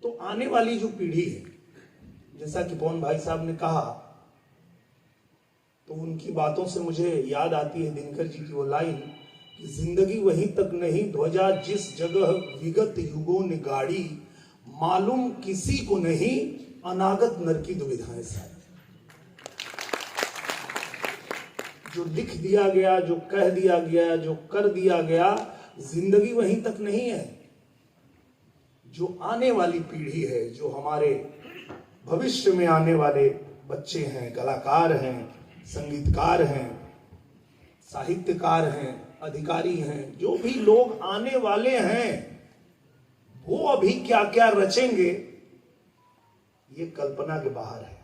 तो आने वाली जो पीढ़ी है, जैसा कि पवन भाई साहब ने कहा, तो उनकी बातों से मुझे याद आती है दिनकर जी की वो लाइन कि जिंदगी वहीं तक नहीं ध्वजा जिस जगह विगत युगों ने गाड़ी, मालूम किसी को नहीं अनागत नर की दुविधाएं सारी। जो लिख दिया गया, जो कह दिया गया, जो कर दिया गया, जिंदगी वहीं तक नहीं है। जो आने वाली पीढ़ी है, जो हमारे भविष्य में आने वाले बच्चे हैं, कलाकार हैं, संगीतकार हैं, साहित्यकार हैं, अधिकारी हैं, जो भी लोग आने वाले हैं, वो अभी क्या क्या रचेंगे ये कल्पना के बाहर है।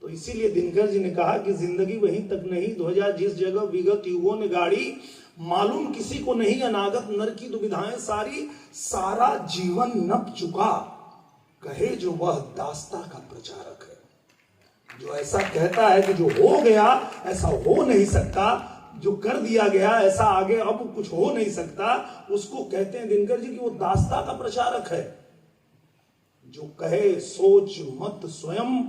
तो इसीलिए दिनकर जी ने कहा कि जिंदगी वहीं तक नहीं ध्वजा जिस जगह विगत युगों ने गाड़ी, मालूम किसी को नहीं अनागत नर की दुविधाएं सारी। सारा जीवन नप चुका कहे जो वह दास्ता का प्रचारक है। जो ऐसा कहता है कि जो हो गया ऐसा हो नहीं सकता, जो कर दिया गया ऐसा आगे अब कुछ हो नहीं सकता, उसको कहते हैं दिनकर जी कि वो दास्ता का प्रचारक है। जो कहे सोच मत स्वयं,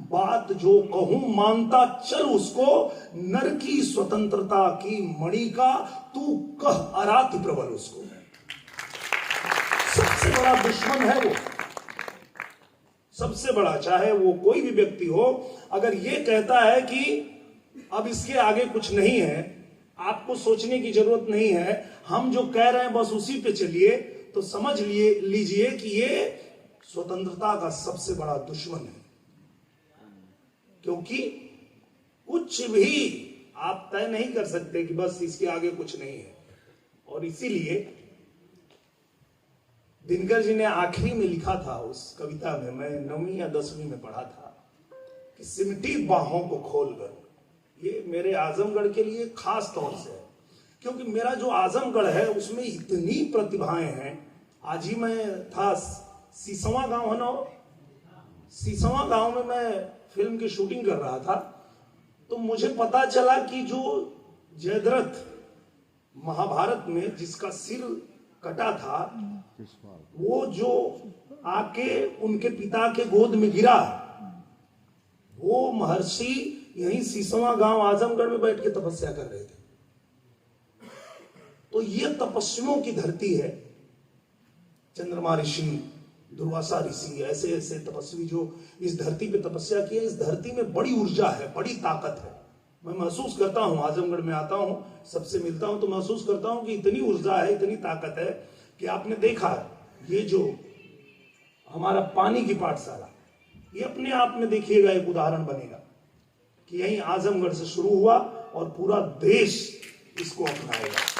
बात जो कहूं मानता चल उसको, नर की स्वतंत्रता की मणि का तू कह अराति प्रबल उसको। सबसे बड़ा दुश्मन है वो, सबसे बड़ा, चाहे वो कोई भी व्यक्ति हो, अगर ये कहता है कि अब इसके आगे कुछ नहीं है, आपको सोचने की जरूरत नहीं है, हम जो कह रहे हैं बस उसी पे चलिए, तो समझ लीजिए कि ये स्वतंत्रता का सबसे बड़ा दुश्मन है। क्योंकि कुछ भी आप तय नहीं कर सकते कि बस इसके आगे कुछ नहीं है। और इसीलिए दिनकर जी ने आखिरी में लिखा था उस कविता में, मैं 9वीं या 10वीं में पढ़ा था, कि सिमटी बाहों को खोलकर। ये मेरे आजमगढ़ के लिए खास तौर से है, क्योंकि मेरा जो आजमगढ़ है उसमें इतनी प्रतिभाएं हैं। आज ही मैं था सीसवा गांव है ना, सीसवा गांव में मैं फिल्म की शूटिंग कर रहा था, तो मुझे पता चला कि जो जयद्रथ महाभारत में जिसका सिर कटा था, वो जो आके उनके पिता के गोद में गिरा, वो महर्षि यहीं सीसवा गांव आजमगढ़ में बैठ के तपस्या कर रहे थे। तो ये तपस्वियों की धरती है। चंद्रमा ऋषि, दुर्वासा ऋषि, ऐसे ऐसे तपस्वी जो इस धरती पे तपस्या किए। इस धरती में बड़ी ऊर्जा है, बड़ी ताकत है। मैं महसूस करता हूं, आजमगढ़ में आता हूं, सबसे मिलता हूं, तो महसूस करता हूं कि इतनी ऊर्जा है, इतनी ताकत है कि आपने देखा ये जो हमारा पानी की पाठशाला, ये अपने आप में देखिएगा एक उदाहरण बनेगा कि यहीं आजमगढ़ से शुरू हुआ और पूरा देश इसको अपनाएगा।